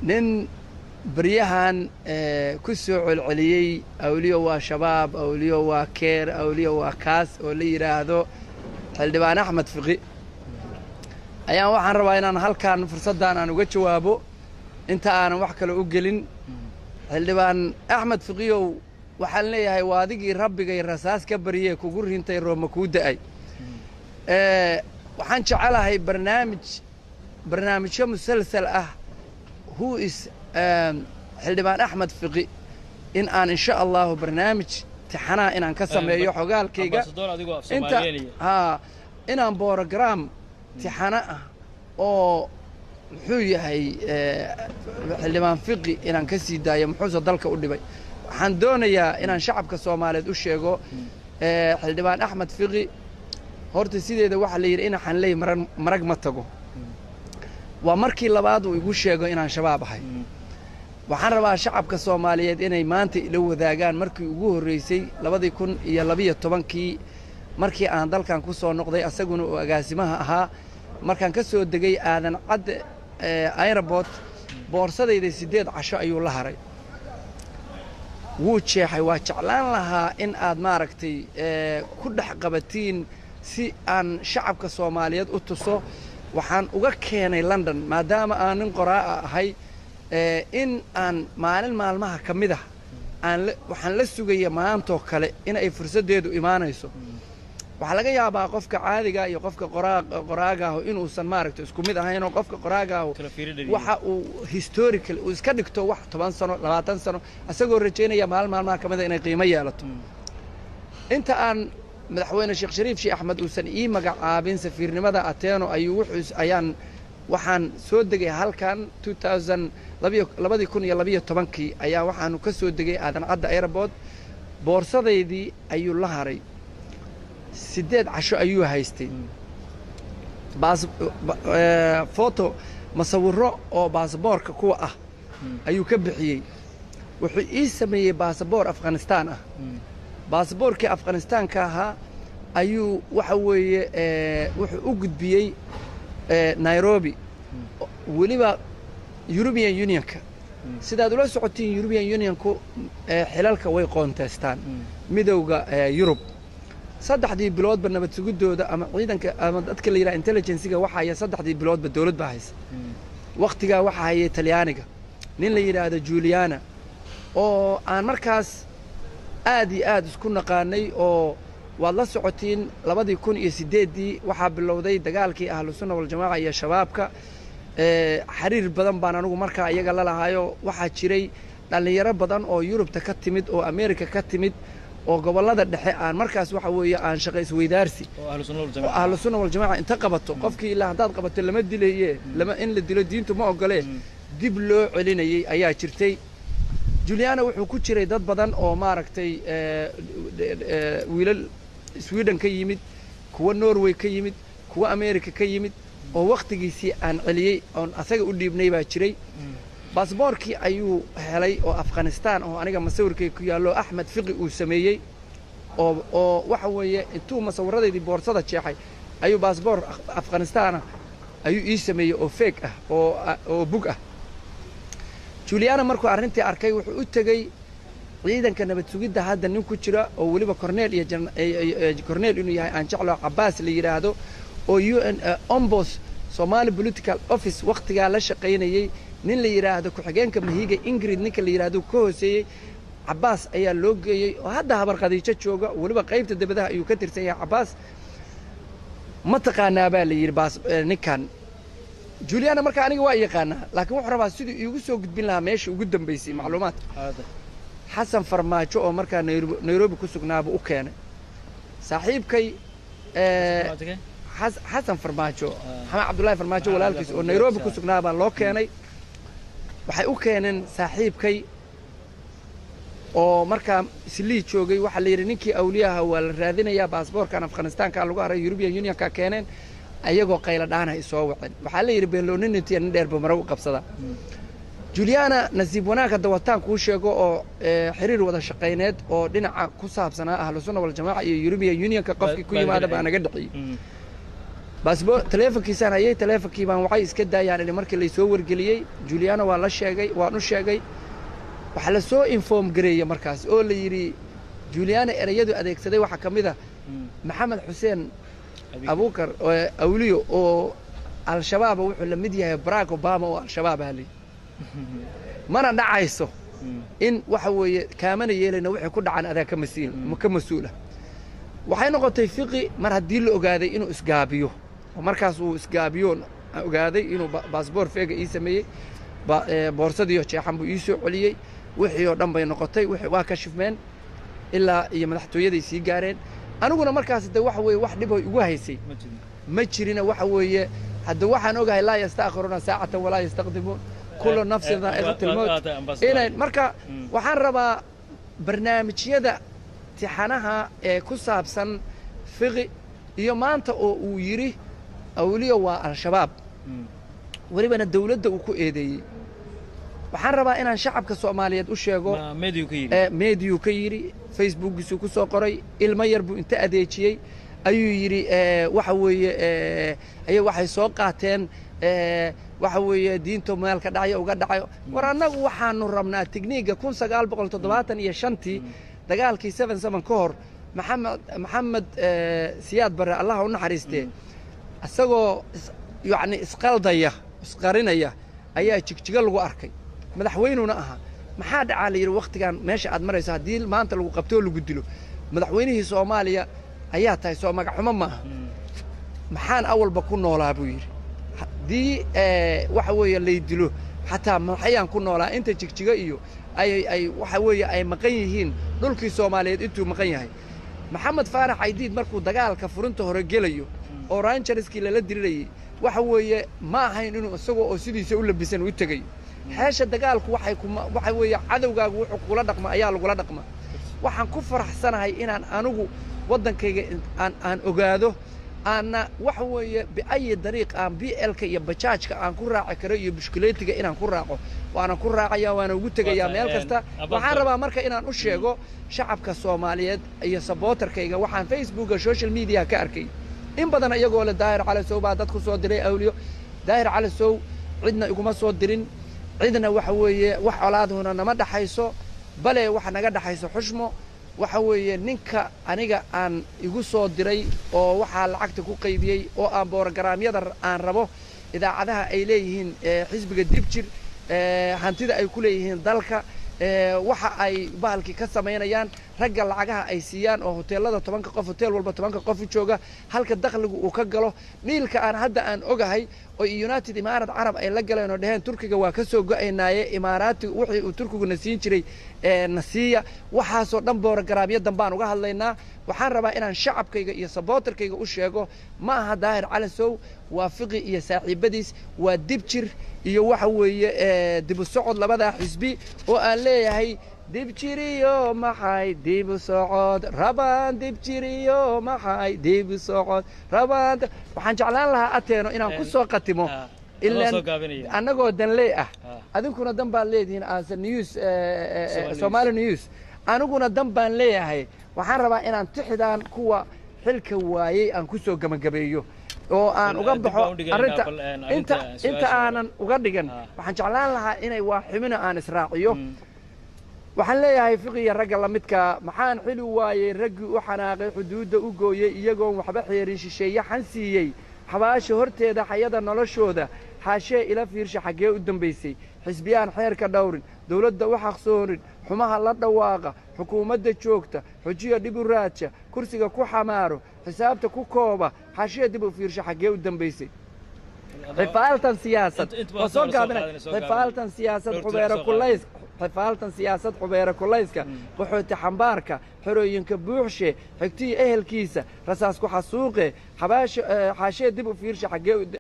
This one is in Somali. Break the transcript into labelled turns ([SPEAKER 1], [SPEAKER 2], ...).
[SPEAKER 1] nin بريهان كسوع العليي أوليو وشباب أوليو وكير أوليو وكاس أولي هذا حلدبان أحمد فقي أيام وحن رواينا هل كان فرصة أنا نقول جوابه أنت أنا وحكي له أجلين حلدبان أحمد فقي وحلني هاي وادي ربي جاي الرصاص كبريه كوجور أنت يروم مكود أي وحن شعله هاي برنامج شو مسلسل هو is حلدبان أحمد فقي إن شاء الله برنامج تحنا إن كسم يحقال كيجا أنت إن بورجرام تحنا أو حوي هاي حلدبان فقي إن كسي دايم حوز ضلك أولي بي حندون يا إن شعب كسومالي دوشيجو حلدبان أحمد فقي هورت سيدي ده واحد لير إن حنلي مرق متجو ومركي لبعض ويقول شيء إن شباب هاي waxaan rabaa shacabka Soomaaliyeed inay maanta ila wadaagaan markii ugu horeysay 2012kii markii aan dalkan ku soo noqday asaguna oo agaasimaha ahaa markaan ka soo degay aadan cad airport boorsadayda 8 casho ayuu la haray wuu jeexay waa jeclaan lahaa in aad maaragtay ku dhax qabatiin si aan shacabka Soomaaliyeed u tuso waxaan uga keenay London maadaama aan nin qoraa ahay in aan maalin maalmaha kamida aan waxaan la sugaya maantoo kale in ay fursadeedu imaanayso waxa laga yaabaa qofka caadiga iyo qofka qoraaga ah inuu san maaragto isku mid ahayn oo qofka qoraaga ah waxa uu historical uu iska dhigto wax 10 sano 20 sano asagoo rajeynaya maalmaha kamida inay qiimo yeelato inta aan madaxweyne Sheekh Shariif Sheekh Axmed uusan ii magacaabin safiirnimada Ateeno ayuu ayaan waxaan soo degay halkan 2012kii ayaa waxaanu ka soo degay aadan cadda airport boorsadaydii ayuu la haray 8 casho ayuu haystay photo masawiro oo baasaboorka kuwa ah ayuu ka bixiyay wuxuu ii sameeyay baasaboor Afghanistan ah baasaboorkii Afghanistan ka ahaa ayuu waxa weeye wuxuu u gudbiyay Nairobi waliba European Unionka sidaad ula socotiin European Unionku xilalka way qoonteystaan midowga Europe saddexdii biloodba nabad sugidooda ama ciidanka ama dadka la yiraahdo intelligence-ga waxa ay saddexdii biloodba dawlad baa haysa waqtiga waxa ay Talyaaniga nin la yiraahdo Giuliano oo aan markaas aad isku naqaanay oo waad la socotiin 2008 waxa bilowday dagaalkii ahlu sunna wal jamaa iyo shabaabka xiriir badan baan anigu markaa iyaga la lahayo waxa jiray dhalinyaro badan oo Yurubta ka timid oo Ameerika ka timid oo gobolada dhexe aan markaas waxa weeye aan shaqo isweydaarsi ahlu sunna wal jamaa inta qabato qofkii ilaa hadaad qabato lama dileeyay lama in la dilo diintu ma ogolee dib loo celinayay ayaa jirtay Giuliano wuxuu ku jiray dad badan oo maaragtay wiilal Sweden ka yimid kuwa Norway ka yimid kuwa Ameerika ka yimid oo waqtigiisii aan celiyay oo asaga u dhiibnay baa jiray baasaboorkii ayuu helay oo Afghanistan oo aniga masawirkay ku yaalo Axmed Fiqi uu sameeyay oo waxa weeye intuu masawiradeedii boorsada jeexay ayuu baasaboor Afghanistan ayuu ii sameeyay oo fake ah oo bug ah Giuliano markuu arrintii arkay wuxuu u tagay ciidanka nabad sugidda hadda nin ku jira oo waliba Cornel inuu yahay aan jeclo Abbas la yiraahdo oo UN Ombos Somali Political Office waqtiga la shaqeynayay nin la yiraahdo ku xigeenka Mahiga Ingrid ninka la yiraahdo ka hooseeyay Abbas ayaa loo geeyay oo hadda habar Khadiija jooga waliba qaybta dibadaha ayuu ka tirsan yahay Abbas ma taqaanaa baa la yiri baas ninkan Giuliano marka aniga waa yaqaanaa laakiin wuxuu rabaa sidii iigu soo gudbin lahaa meesha ugu dambeysay macluumaad حسن فرماجو أو مركز نيروبي كسقنابه وكان صاحبكي حسن فرماجو محمد عبد الله فرماجو ولا الكيس ونيروبي كسقنابه لو كاني وحي وكانن صاحبكي أو مركز سلي شوقي وحلي رنيكي أولياء والراذين يا باسبور كان أفغانستان كان لقاه يوروبيان يونيون كانن أيجو قيل دانا يسوون وحلي يربين لونين نتي ندير بمروق قبصدا Giuliano nasiib wanaagga dawataan ku sheego oo xiriir wada shaqeyneed oo dhinaca ku saabsanaa ahlu sunna wal jamaa iyo European Unionka qofkii ku yimaada baa naga dhixiyay baasboor taleefankiisaan hayay taleefankii baan waxay iska daayaan in markii la soo wargeliyay Juliana waa la sheegay waan u sheegay waxa la soo inform gareeyay markaas oo la yiri Juliana erayadu adeegsaday waxa kamid ah Maxamed Xuseen Abuukar oo awliyo oo al-shabaab wuxuu la mid yahay Barack Obama oo al-shabaab hali mana dhacayso in waxa weeye kaamana yeelayna wixii ku dhacan adaa ka masuula waxay noqotay fiqi mar haddii la ogaaday inuu isgaabiyo markaas uu isgaabiyo ogaaday inuu baasboor feega ii sameeyay boorsadii jeexan buu ii soo celiyay wixii oo dhan bay noqotay wixii waa ka shifmeen ilaa iyo madaxtooyadii sii gaareen aniguna markaas waxa weeye wax dhib igu haysay ma jirina waxa weeye hadda waxaan ogahay laa yastaakhiruuna saacatan walaa yastaqdimuun kullu nafsin daa'iqatul mawt inay marka waxaan rabaa barnaamijyada tixanaha ee ku saabsan fiqi iyo maanta oo uu yiri awliyo waa al-shabaab walibana dawladda uu ku eedeeyay waxaan rabaa inaan shacabka Soomaaliyeed u sheego meediyu ka yiri facebookiisu ku soo qoray ilmo yar buu inta adeejiyay ayuu yiri waxa weeye ay waxay soo qaateen waxa weeye diinto meel ka dhacay uga dhacay war anagu waxaanu rabnaa tikniiga 1975 dagaalkii 77 ka hor maxamed siyaad bare Allah u naxariistay asagoo yani isqaldaya isqarinaya ayaa jigjiga lagu arkay madaxweynuna aha maxaa dhacay la yiri waqtigan meesha aad marayso hadii maanta lagu qabto lagu dilo madaxweynihii Soomaaliya ayaa tahay soo magac xumo maaha maxaan awalba ku noolaa buu yiri hadii waxa weeye la dilo xataa maxayaan ku noolaa inta jigjiga iyo ay waxa weeye ay maqan yihiin dhulkii Soomaaliyeed intuu maqan yahay maxamed faarax aydiid markuu dagaalka furinta hore gelayo oo rangerskii la dirirayay waxa weeye ma ahayn inuu isagoo oo sidiisa u labisan u tagay xeesha dagaalku waxay weeye cadawgaagu wuxuu kula dhaqma ayaa lagu la dhaqma waxaan ku faraxsanahay inaan anigu wadankayga aan ogaado ana waxa weeye bi'ay dariiq aan BL-ka iyo bajaajka aan ku raaci karo iyo bishkileetiga inaan ku raaco waana ku raacaya waana ugu tagayaa meel kasta waxaan rabaa marka inaan u sheego shacabka Soomaaliyeed iyo supporterkayga waxaan Facebook iyo social media ka arkay in badan iyagoo la daahir cali soo baa dadku soo diray awliyo daahir cali soo cidna iguma soo dirin cidna waxa weeye wax colaaduna nama dhaxayso bale waxa naga dhaxayso xushmo waxa weeye ninka aniga aan igu soo diray oo waxa lacagta ku qaybiyay oo aan borogaraamyada aan rabo idaacadaha ay leeyihiin xisbiga dibjir hantida ay ku leeyihiin dalka waxa ay bahalkii ka sameynayaan ragga lacagaha ay siiyaan oo hoteelada 10 qof hotel walba 10 qof jooga halka dakhligu uu ka galo dhiilka aan hadda aan ogahay oo United Imaaraat Arab ay la galeen oo dhaheen Turkiga waa ka soo go'aynaaye Imaaraati wixii uu Turkigu nasiin jiray nasiya waxaasoo dhan borogaraamyo dambaan uga hadlaynaa waxaan rabaa inaan shacabkayga iyo supporterkayga u sheego ma aha daahir cali sow waa fiqi iyo saaxiibadiis waa dibjir iyo waxa weeye dib u socod labada xisbi oo aan leeyahay dibjiriyo maxay dib u socod rabaan dibjiriyo maxay dib u socod rabaan waxaan jeclaan lahaa ateeno inaan ku soo qatimo ilaa annagoo danley ah adinkuna dan baan leedihiin as news Somali news aniguna dan baan leeyahay waxaan rabaa inaan tixdaan kuwa xilka waayay aan ku soo gabagabeeyo oo aan uga baxo arinta inta aanan uga dhigan waxaan jeclaan lahaa inay waaximina aan israaciyo waxaan leeyahay fiqiga ragga la midka maxaan xili waayay raggi u xanaaqay xuduudda u gooyay iyagoon waxba xeerin shisheeye xansiiyay xabaasha horteeda xayada noloshooda xaashee ila fiirsha xagee u dambaysay xisbiyaan xeerka dhowrin dawladda u xaqsoonin xumaha la dhawaaqa xukuumadda joogta xujiya dib u raaja kursiga ku xamaaro xisaabta ku kooba xaashee dib u fiirsha xagee u dambaysay xifaaltan siyaasad soo gaabina xifaaltan siyaasad xubeera kulays xifaaltan siyaasad xubeera kulayska qaxooti xambaarka xorooyinka buuxshe xigtii ehelkiisa rasaas ku xasuuqe xaashee dib u fiirsha xagee